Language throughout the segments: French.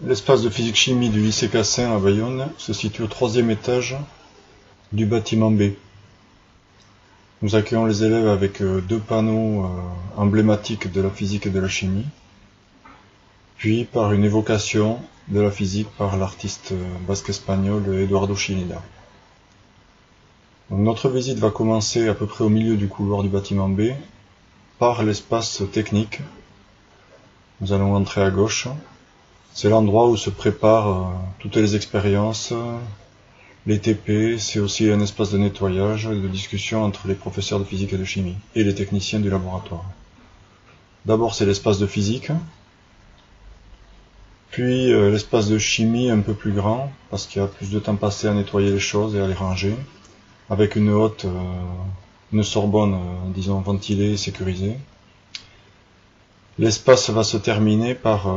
L'espace de physique-chimie du lycée Cassin à Bayonne se situe au 3e étage du bâtiment B. Nous accueillons les élèves avec deux panneaux emblématiques de la physique et de la chimie, puis par une évocation de la physique par l'artiste basque-espagnol Eduardo Chillida. Donc, notre visite va commencer à peu près au milieu du couloir du bâtiment B par l'espace technique. Nous allons entrer à gauche. C'est l'endroit où se préparent toutes les expériences, les TP, c'est aussi un espace de nettoyage et de discussion entre les professeurs de physique et de chimie et les techniciens du laboratoire. D'abord c'est l'espace de physique, puis l'espace de chimie un peu plus grand, parce qu'il y a plus de temps passé à nettoyer les choses et à les ranger, avec une une Sorbonne, disons, ventilée et sécurisée. L'espace va se terminer par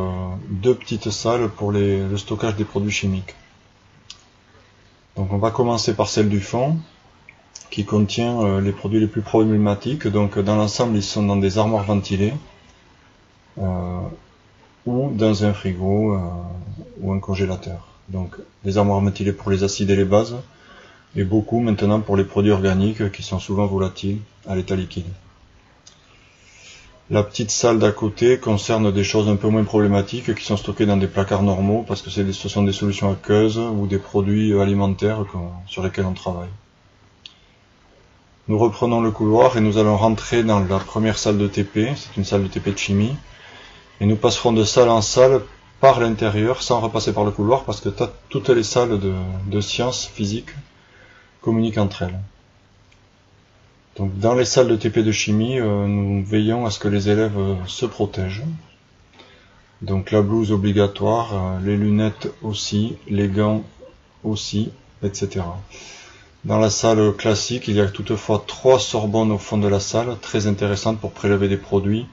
deux petites salles pour le stockage des produits chimiques. Donc on va commencer par celle du fond, qui contient les produits les plus problématiques. Donc dans l'ensemble, ils sont dans des armoires ventilées, ou dans un frigo ou un congélateur. Donc des armoires ventilées pour les acides et les bases, et beaucoup maintenant pour les produits organiques qui sont souvent volatiles à l'état liquide. La petite salle d'à côté concerne des choses un peu moins problématiques qui sont stockées dans des placards normaux parce que ce sont des solutions aqueuses ou des produits alimentaires sur lesquels on travaille. Nous reprenons le couloir et nous allons rentrer dans la première salle de TP, c'est une salle de TP de chimie, et nous passerons de salle en salle par l'intérieur sans repasser par le couloir parce que toutes les salles de sciences physiques communiquent entre elles. Donc dans les salles de TP de chimie, nous veillons à ce que les élèves se protègent. Donc la blouse obligatoire, les lunettes aussi, les gants aussi, etc. Dans la salle classique, il y a toutefois 3 Sorbonnes au fond de la salle, très intéressantes pour prélever des produits,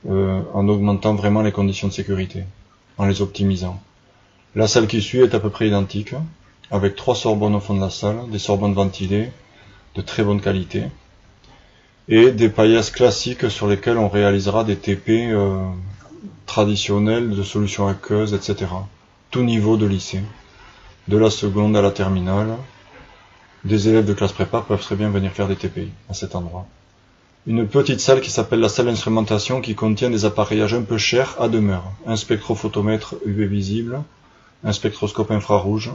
en augmentant vraiment les conditions de sécurité, en les optimisant. La salle qui suit est à peu près identique, avec 3 Sorbonnes au fond de la salle, des Sorbonnes ventilées, de très bonne qualité, et des paillasses classiques sur lesquelles on réalisera des TP traditionnels de solutions aqueuses, etc. Tout niveau de lycée, de la seconde à la terminale. Des élèves de classe prépa peuvent très bien venir faire des TPI à cet endroit. Une petite salle qui s'appelle la salle d'instrumentation qui contient des appareillages un peu chers à demeure. Un spectrophotomètre UV visible, un spectroscope infrarouge,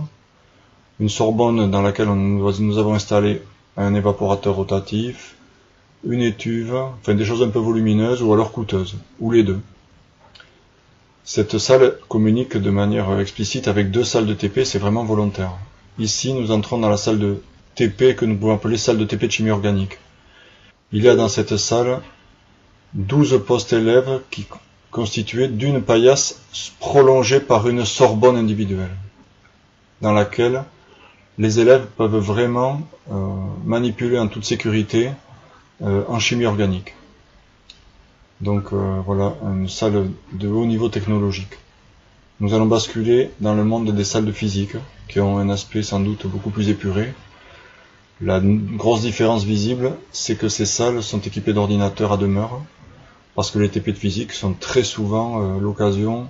une Sorbonne dans laquelle nous avons installé un évaporateur rotatif, une étuve, enfin des choses un peu volumineuses ou alors coûteuses, ou les deux. Cette salle communique de manière explicite avec 2 salles de TP, c'est vraiment volontaire. Ici, nous entrons dans la salle de TP que nous pouvons appeler salle de TP de chimie organique. Il y a dans cette salle 12 postes élèves qui constitués d'une paillasse prolongée par une Sorbonne individuelle, dans laquelle les élèves peuvent vraiment manipuler en toute sécurité en chimie organique. Donc voilà, une salle de haut niveau technologique. Nous allons basculer dans le monde des salles de physique, qui ont un aspect sans doute beaucoup plus épuré. La grosse différence visible, c'est que ces salles sont équipées d'ordinateurs à demeure, parce que les TP de physique sont très souvent l'occasion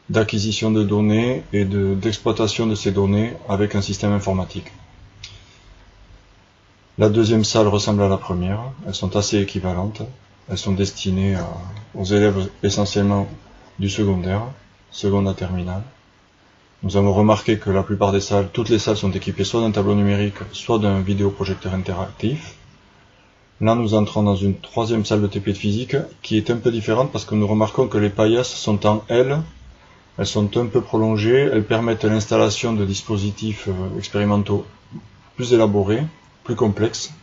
d'acquisition de données et d'exploitation de ces données avec un système informatique. La deuxième salle ressemble à la première, elles sont assez équivalentes, elles sont destinées aux élèves essentiellement du secondaire, seconde à terminale. Nous avons remarqué que la plupart des salles, toutes les salles sont équipées soit d'un tableau numérique, soit d'un vidéoprojecteur interactif. Là nous entrons dans une troisième salle de TP de physique qui est un peu différente parce que nous remarquons que les paillasses sont en L, elles sont un peu prolongées, elles permettent l'installation de dispositifs expérimentaux plus élaborés, plus complexes.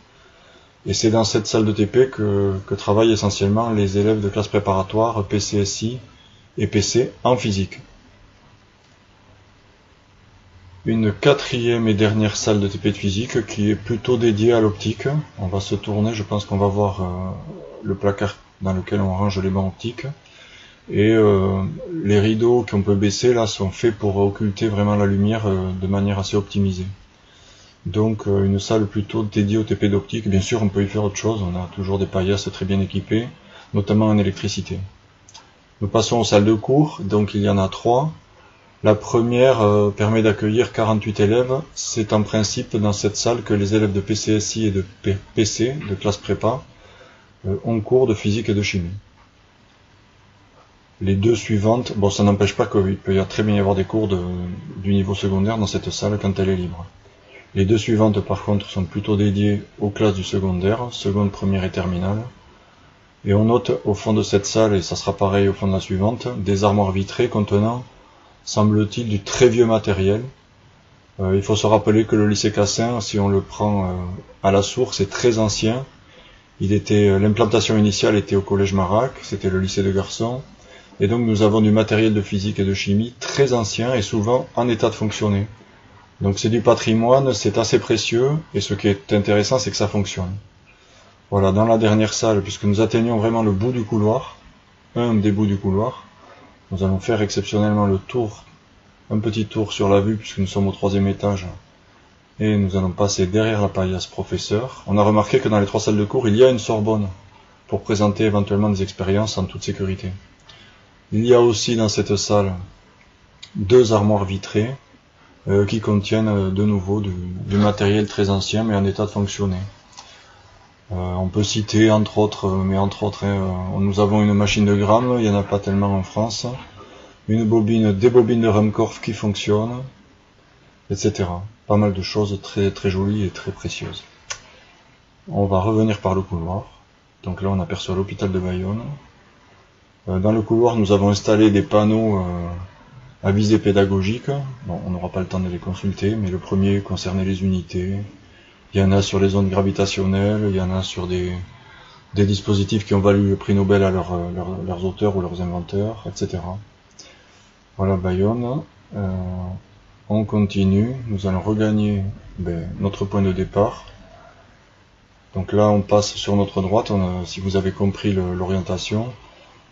Et c'est dans cette salle de TP que travaillent essentiellement les élèves de classe préparatoire, PCSI et PC en physique. Une quatrième et dernière salle de TP de physique qui est plutôt dédiée à l'optique. On va se tourner, je pense qu'on va voir le placard dans lequel on range les bancs optiques. Et les rideaux qu'on peut baisser là sont faits pour occulter vraiment la lumière de manière assez optimisée. Donc une salle plutôt dédiée au TP d'optique. Bien sûr on peut y faire autre chose, on a toujours des paillasses très bien équipées, notamment en électricité. Nous passons aux salles de cours, donc il y en a 3. La première permet d'accueillir 48 élèves. C'est en principe dans cette salle que les élèves de PCSI et de PC, de classe prépa, ont cours de physique et de chimie. Les deux suivantes, bon, ça n'empêche pas qu'il peut très bien y avoir des cours du niveau secondaire dans cette salle quand elle est libre. Les deux suivantes, par contre, sont plutôt dédiées aux classes du secondaire, seconde, première et terminale. Et on note au fond de cette salle, et ça sera pareil au fond de la suivante, des armoires vitrées contenant, semble-t-il, du très vieux matériel. Il faut se rappeler que le lycée Cassin, si on le prend à la source, est très ancien. L'implantation initiale était au collège Marac, c'était le lycée de garçons. Et donc nous avons du matériel de physique et de chimie très ancien et souvent en état de fonctionner. Donc c'est du patrimoine, c'est assez précieux, et ce qui est intéressant, c'est que ça fonctionne. Voilà, dans la dernière salle, puisque nous atteignons vraiment le bout du couloir, un des bouts du couloir, nous allons faire exceptionnellement le tour, un petit tour sur la vue, puisque nous sommes au 3e étage, et nous allons passer derrière la paillasse professeur. On a remarqué que dans les 3 salles de cours, il y a une Sorbonne, pour présenter éventuellement des expériences en toute sécurité. Il y a aussi dans cette salle 2 armoires vitrées, qui contiennent de nouveau du matériel très ancien mais en état de fonctionner. On peut citer entre autres, nous avons une machine de gramme, il n'y en a pas tellement en France, des bobines de Rumkorff qui fonctionnent, etc. Pas mal de choses très, très jolies et très précieuses. On va revenir par le couloir. Donc là on aperçoit l'hôpital de Bayonne. Dans le couloir nous avons installé des panneaux à visée pédagogique. Bon, on n'aura pas le temps de les consulter, mais le premier concernait les unités. Il y en a sur les ondes gravitationnelles, il y en a sur des dispositifs qui ont valu le prix Nobel à leurs auteurs ou leurs inventeurs, etc. Voilà Bayonne. On continue, nous allons regagner notre point de départ. Donc là on passe sur notre droite, si vous avez compris l'orientation,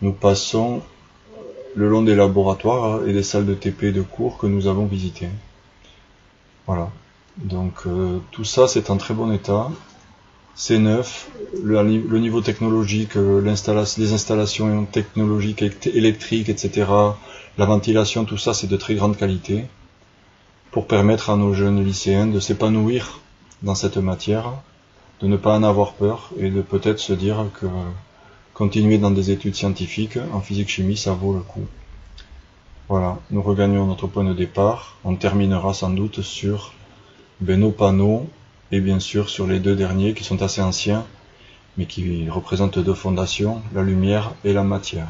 nous passons le long des laboratoires et des salles de TP de cours que nous avons visitées. Voilà. Donc tout ça c'est en très bon état, c'est neuf, le niveau technologique, les installations technologiques, électriques, etc., la ventilation, tout ça c'est de très grande qualité, pour permettre à nos jeunes lycéens de s'épanouir dans cette matière, de ne pas en avoir peur, et de peut-être se dire que continuer dans des études scientifiques, en physique-chimie, ça vaut le coup. Voilà, nous regagnons notre point de départ, on terminera sans doute sur nos panneaux, et bien sûr sur les 2 derniers qui sont assez anciens, mais qui représentent 2 fondations, la lumière et la matière.